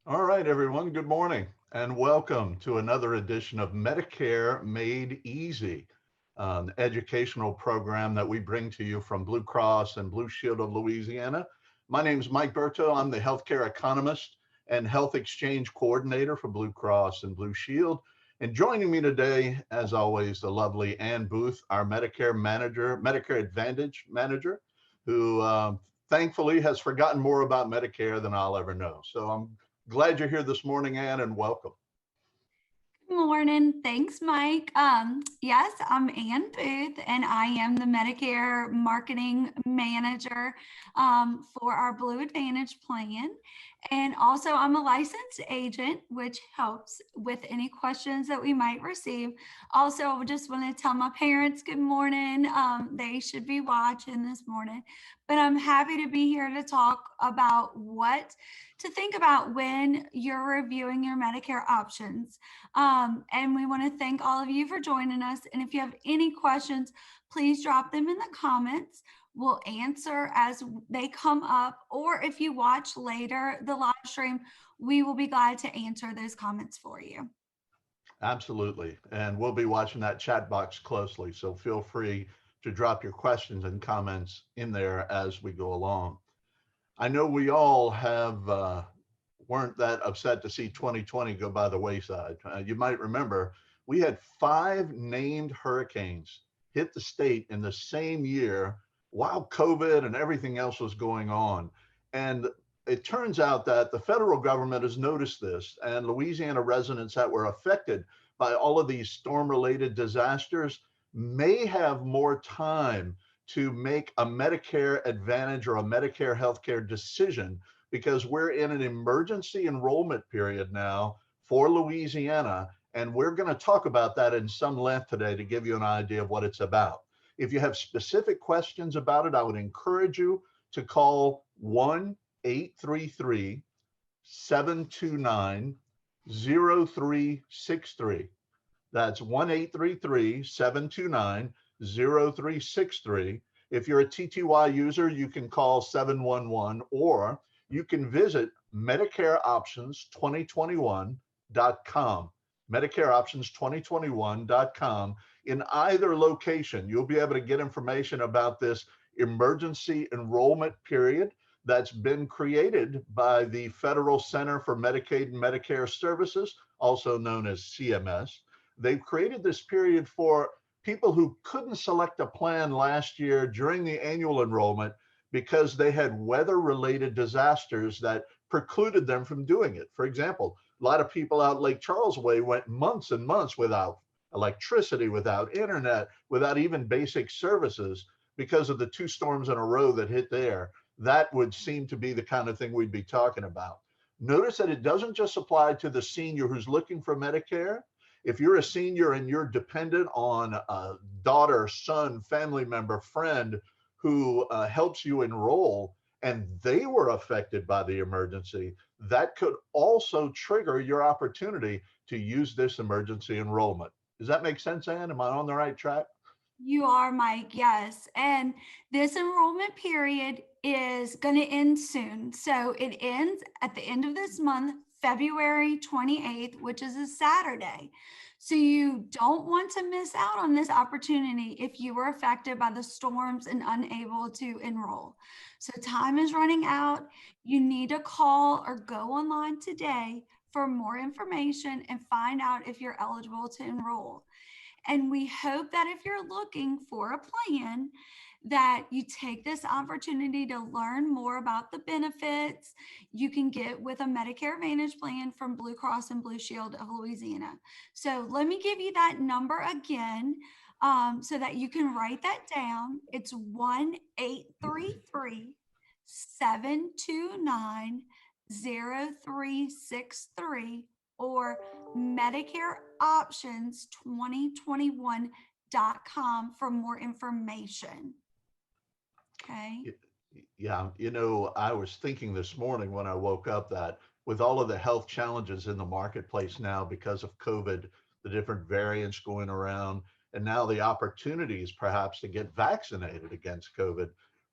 All right, everyone, good morning and welcome to another edition of Medicare Made Easy, an educational program that we bring to you from Blue Cross and Blue Shield of Louisiana. My name is Mike Berto. I'm the healthcare economist and health exchange coordinator for Blue Cross and Blue Shield. And joining me today, as always, the lovely Ann Booth, our Medicare Advantage manager, who thankfully has forgotten more about Medicare than I'll ever know. So I'm glad you're here this morning, Ann, and welcome. Good morning. Thanks, Mike. Yes, I'm Ann Booth, and I am the Medicare Marketing Manager for our Blue Advantage plan. And also, I'm a licensed agent, which helps with any questions that we might receive. Also, I just want to tell my parents good morning. They should be watching this morning. But I'm happy to be here to talk about what to think about when you're reviewing your Medicare options. And we want to thank all of you for joining us. And if you have any questions, please drop them in the comments. We'll answer as they come up. Or if you watch later the live stream, we will be glad to answer those comments for you. Absolutely. And we'll be watching that chat box closely. So feel free to drop your questions and comments in there as we go along. I know we all weren't that upset to see 2020 go by the wayside. You might remember we had 5 named hurricanes hit the state in the same year while COVID and everything else was going on. And it turns out that the federal government has noticed this, and Louisiana residents that were affected by all of these storm-related disasters may have more time to make a Medicare Advantage or a Medicare healthcare decision because we're in an emergency enrollment period now for Louisiana. And we're going to talk about that in some length today to give you an idea of what it's about. If you have specific questions about it, I would encourage you to call 1-833 729 0363. That's 1-833-729-0363. If you're a TTY user, you can call 711, or you can visit MedicareOptions2021.com. MedicareOptions2021.com. In either location, you'll be able to get information about this emergency enrollment period that's been created by the Federal Center for Medicaid and Medicare Services, also known as CMS. They've created this period for people who couldn't select a plan last year during the annual enrollment because they had weather-related disasters that precluded them from doing it. For example, a lot of people out Lake Charles Way went months and months without electricity, without internet, without even basic services because of the 2 storms in a row that hit there. That would seem to be the kind of thing we'd be talking about. Notice that it doesn't just apply to the senior who's looking for Medicare. If you're a senior and you're dependent on a daughter, son, family member, friend who helps you enroll, and they were affected by the emergency, that could also trigger your opportunity to use this emergency enrollment. Does that make sense, Ann? Am I on the right track? You are, Mike. Yes. And this enrollment period is going to end soon. So it ends at the end of this month, February 28th, which is a Saturday. So you don't want to miss out on this opportunity if you were affected by the storms and unable to enroll. So time is running out. You need to call or go online today for more information and find out if you're eligible to enroll. And we hope that if you're looking for a plan, that you take this opportunity to learn more about the benefits you can get with a Medicare Advantage plan from Blue Cross and Blue Shield of Louisiana. So let me give you that number again so that you can write that down. It's 1-833-729-0363 or Medicare Options 2021.com for more information. Okay. Yeah, I was thinking this morning when I woke up that with all of the health challenges in the marketplace now because of COVID, the different variants going around, and now the opportunities perhaps to get vaccinated against COVID,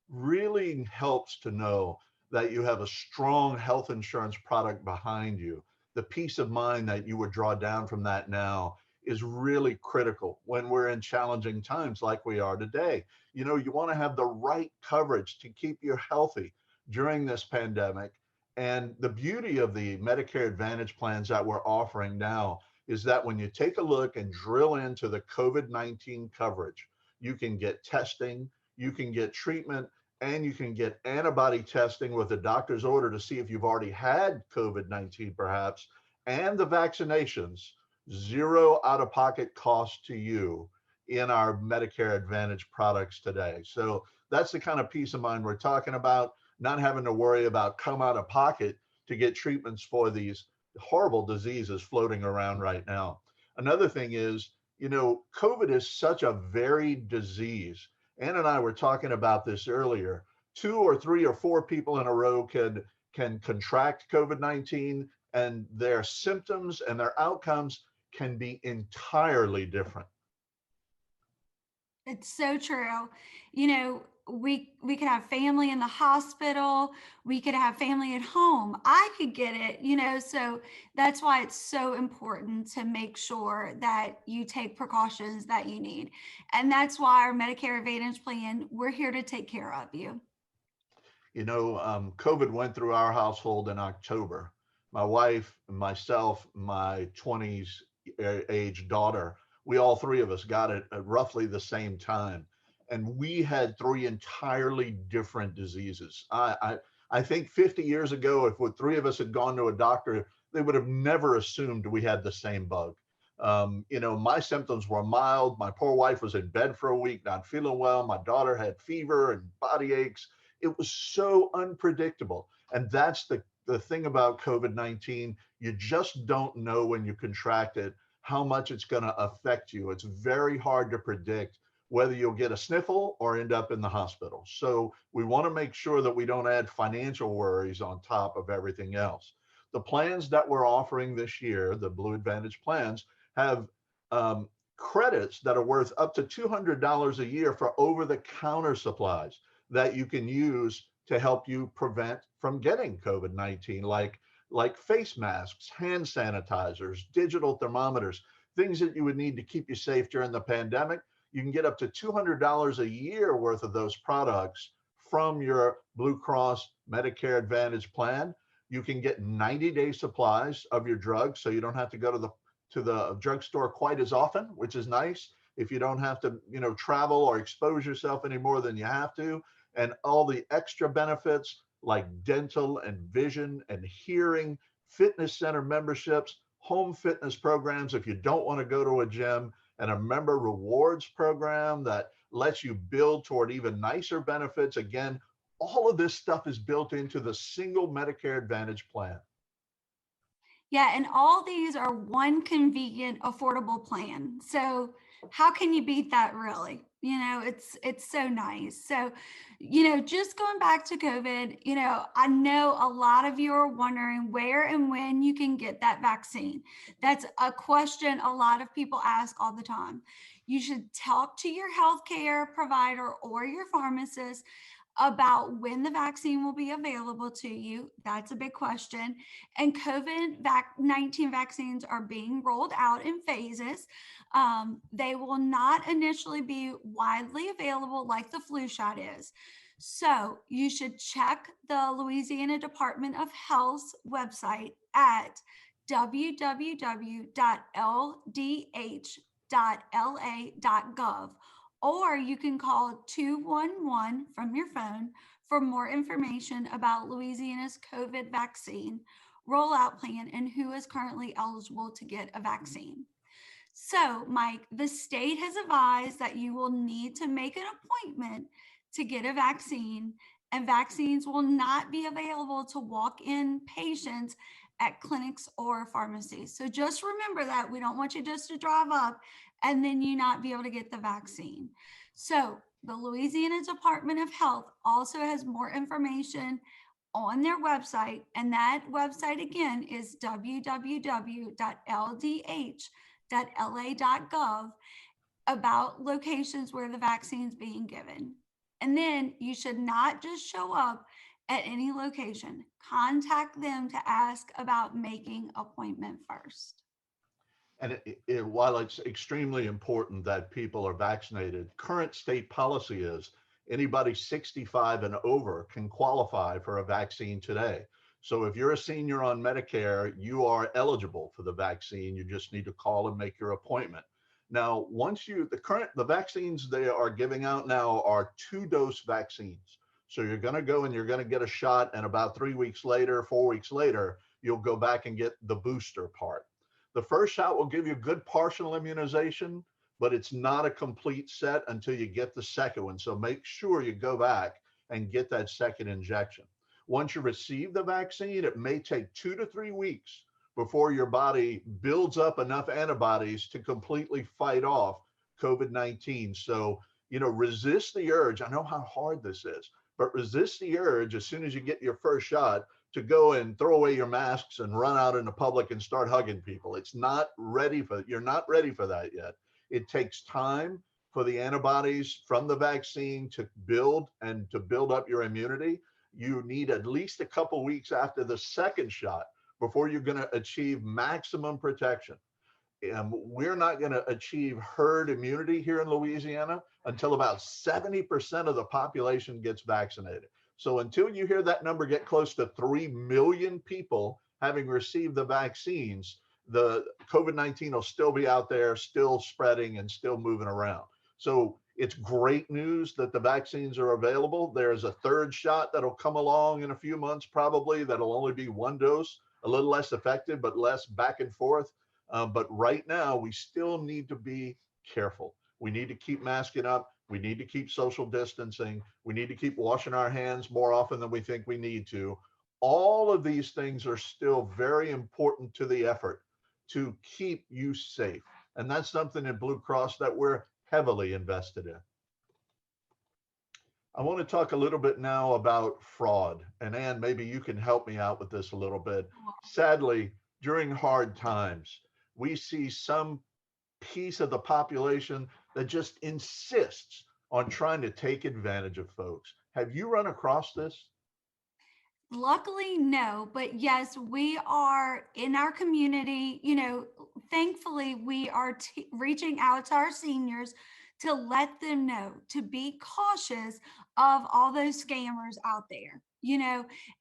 really helps to know that you have a strong health insurance product behind you. The peace of mind that you would draw down from that now is really critical when we're in challenging times like we are today. You know, you want to have the right coverage to keep you healthy during this pandemic. And the beauty of the Medicare Advantage plans that we're offering now is that when you take a look and drill into the COVID-19 coverage, you can get testing, you can get treatment, and you can get antibody testing with a doctor's order to see if you've already had COVID-19 perhaps, and the vaccinations, zero out-of-pocket cost to you in our Medicare Advantage products today. So that's the kind of peace of mind we're talking about, not having to worry about come out of pocket to get treatments for these horrible diseases floating around right now. Another thing is, you know, COVID is such a varied disease. Ann and I were talking about this earlier. 2 or 3 or 4 people in a row can contract COVID-19, and their symptoms and their outcomes can be entirely different. It's so true. You know, we could have family in the hospital, we could have family at home. I could get it, you know, so that's why it's so important to make sure that you take precautions that you need. And that's why our Medicare Advantage plan, we're here to take care of you. You know, COVID went through our household in October. My wife, myself, my 20s age daughter, we all three of us got it at roughly the same time. And we had 3 entirely different diseases. I think 50 years ago, if the 3 of us had gone to a doctor, they would have never assumed we had the same bug. You know, my symptoms were mild. My poor wife was in bed for a week, not feeling well. My daughter had fever and body aches. It was so unpredictable. And that's the thing about COVID-19. You just don't know when you contract it how much it's going to affect you. It's very hard to predict whether you'll get a sniffle or end up in the hospital. So we want to make sure that we don't add financial worries on top of everything else. The plans that we're offering this year, the Blue Advantage plans, have credits that are worth up to $200 a year for over-the-counter supplies that you can use to help you prevent from getting COVID-19, like face masks, hand sanitizers, digital thermometers, things that you would need to keep you safe during the pandemic. You can get up to $200 a year worth of those products from your Blue Cross Medicare Advantage plan. You can get 90-day supplies of your drugs, so you don't have to go to the drugstore quite as often, which is nice. If you don't have to, you know, travel or expose yourself any more than you have to, and all the extra benefits like dental and vision and hearing, fitness center memberships, home fitness programs if you don't want to go to a gym, and a member rewards program that lets you build toward even nicer benefits. Again, all of this stuff is built into the single Medicare Advantage plan. Yeah, and all these are one convenient, affordable plan. So how can you beat that really? You know, it's so nice. So, you know, just going back to COVID, you know, I know a lot of you are wondering where and when you can get that vaccine. That's a question a lot of people ask all the time. You should talk to your healthcare provider or your pharmacist about when the vaccine will be available to you. That's a big question. And COVID-19 vaccines are being rolled out in phases. They will not initially be widely available like the flu shot is. So you should check the Louisiana Department of Health's website at www.ldh.la.gov, or you can call 211 from your phone for more information about Louisiana's COVID vaccine rollout plan and who is currently eligible to get a vaccine. So, Mike, the state has advised that you will need to make an appointment to get a vaccine, and vaccines will not be available to walk in patients at clinics or pharmacies. So just remember that. We don't want you just to drive up and then you not be able to get the vaccine. So the Louisiana Department of Health also has more information on their website, and that website again is www.ldh.la.gov, about locations where the vaccine is being given. And then you should not just show up at any location, contact them to ask about making appointment first. And while it's extremely important that people are vaccinated, current state policy is anybody 65 and over can qualify for a vaccine today. So if you're a senior on Medicare, you are eligible for the vaccine. You just need to call and make your appointment. Now, the vaccines they are giving out now are 2-dose vaccines. So you're going to go and you're going to get a shot, and about 3 weeks later, 4 weeks later, you'll go back and get the booster part. The first shot will give you good partial immunization, but it's not a complete set until you get the second one. So make sure you go back and get that second injection. Once you receive the vaccine, it may take 2 to 3 weeks before your body builds up enough antibodies to completely fight off COVID-19. So, resist the urge. I know how hard this is, but resist the urge as soon as you get your first shot to go and throw away your masks and run out in the public and start hugging people. You're not ready for that yet. It takes time for the antibodies from the vaccine to build up your immunity. You need at least a couple weeks after the second shot before you're going to achieve maximum protection. We're not going to achieve herd immunity here in Louisiana until about 70% of the population gets vaccinated. So until you hear that number get close to 3 million people having received the vaccines, the COVID-19 will still be out there, still spreading and still moving around. So it's great news that the vaccines are available. There's a third shot that'll come along in a few months, probably, that'll only be 1 dose, a little less effective, but less back and forth. But right now, we still need to be careful. We need to keep masking up. We need to keep social distancing. We need to keep washing our hands more often than we think we need to. All of these things are still very important to the effort to keep you safe. And that's something in Blue Cross that we're heavily invested in. I want to talk a little bit now about fraud. And Ann, maybe you can help me out with this a little bit. Sadly, during hard times, we see some piece of the population that just insists on trying to take advantage of folks. Have you run across this? Luckily, no, but yes, we are in our community. Thankfully, we are reaching out to our seniors to let them know to be cautious of all those scammers out there.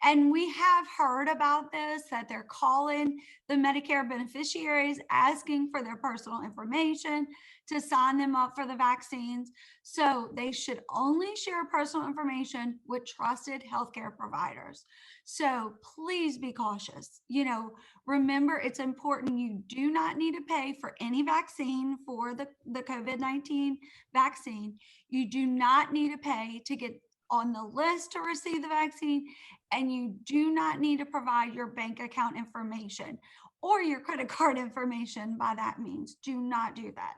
And we have heard about this, that they're calling the Medicare beneficiaries asking for their personal information to sign them up for the vaccines. So they should only share personal information with trusted healthcare providers. So please be cautious. Remember, it's important. You do not need to pay for any vaccine for the COVID-19 vaccine. You do not need to pay to get on the list to receive the vaccine, and you do not need to provide your bank account information or your credit card information by that means. Do not do that.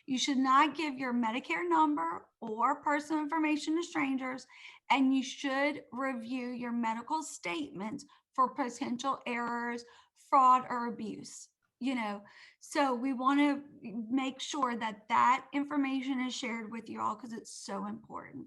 You should not give your Medicare number or personal information to strangers, and you should review your medical statements for potential errors, fraud, or abuse. So we want to make sure that that information is shared with you all because it's so important.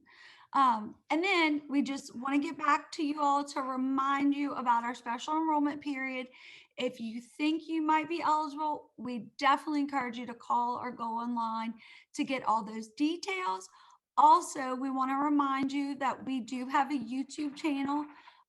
And then we just want to get back to you all to remind you about our special enrollment period. If you think you might be eligible, we definitely encourage you to call or go online to get all those details. Also, we want to remind you that we do have a YouTube channel,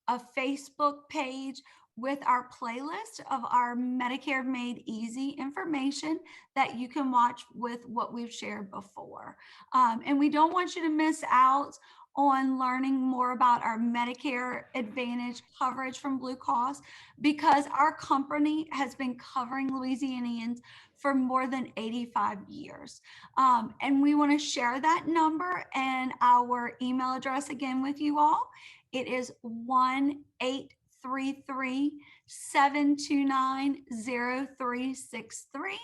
a Facebook page with our playlist of our Medicare Made Easy information that you can watch with what we've shared before. And we don't want you to miss out on learning more about our Medicare Advantage coverage from Blue Cross, because our company has been covering Louisianians for more than 85 years. And we want to share that number and our email address again with you all. It is 1-833-729-0363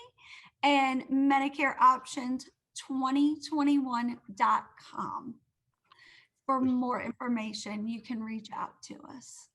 and MedicareOptions2021.com. For more information, you can reach out to us.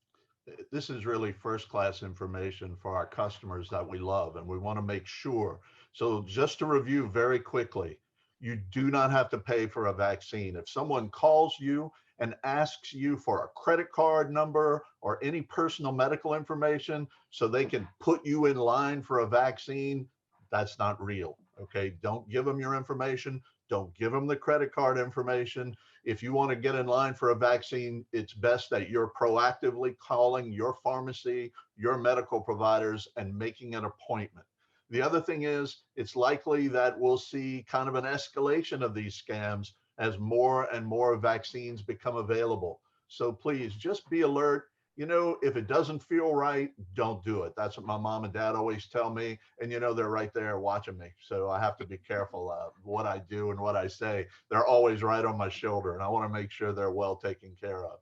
This is really first-class information for our customers that we love, and we want to make sure. So just to review very quickly, You do not have to pay for a vaccine. If someone calls you and asks you for a credit card number or any personal medical information so they can put you in line for a vaccine, that's not real. Okay. Don't give them your information. Don't give them the credit card information. If you want to get in line for a vaccine, it's best that you're proactively calling your pharmacy, your medical providers, and making an appointment. The other thing is, it's likely that we'll see kind of an escalation of these scams as more and more vaccines become available. So please just be alert. If it doesn't feel right, don't do it. That's what my mom and dad always tell me. And, they're right there watching me. So I have to be careful what I do and what I say. They're always right on my shoulder, and I want to make sure they're well taken care of.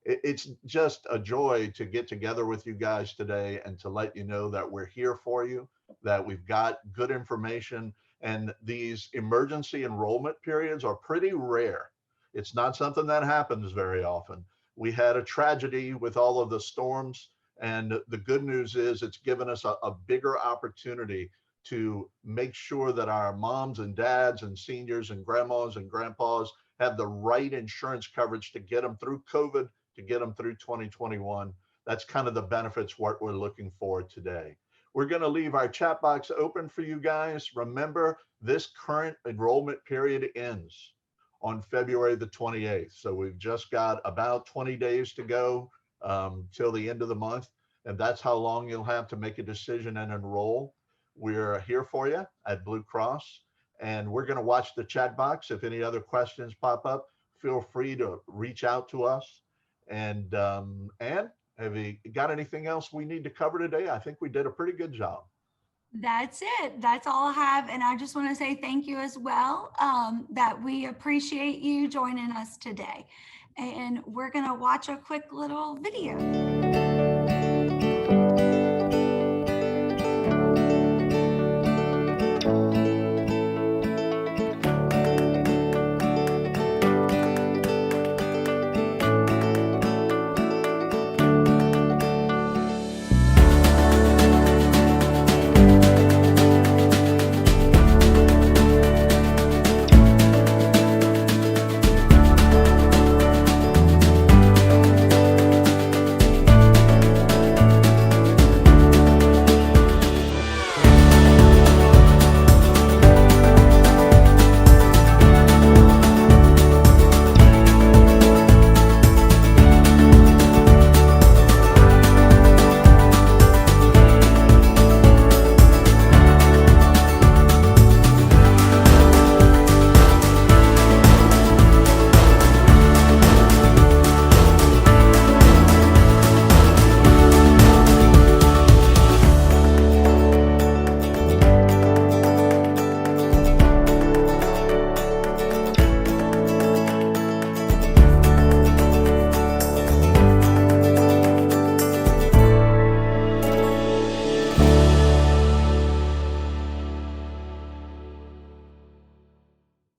It's just a joy to get together with you guys today and to let you know that we're here for you, that we've got good information. And these emergency enrollment periods are pretty rare. It's not something that happens very often. We had a tragedy with all of the storms, and the good news is it's given us a bigger opportunity to make sure that our moms and dads and seniors and grandmas and grandpas have the right insurance coverage to get them through COVID, to get them through 2021. That's kind of the benefits what we're looking for today. We're going to leave our chat box open for you guys. Remember, this current enrollment period ends on February the 28th. So we've just got about 20 days to go till the end of the month. And that's how long you'll have to make a decision and enroll. We're here for you at Blue Cross, and we're going to watch the chat box. If any other questions pop up, feel free to reach out to us. And have you got anything else we need to cover today? I think we did a pretty good job. That's it. That's all I have. And I just want to say thank you as well, that we appreciate you joining us today. And we're going to watch a quick little video.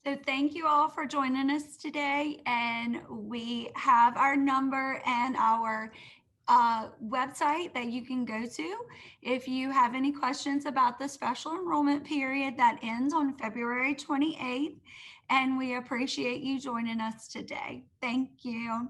So thank you all for joining us today. And we have our number and our website that you can go to if you have any questions about the special enrollment period that ends on February 28th. And we appreciate you joining us today. Thank you.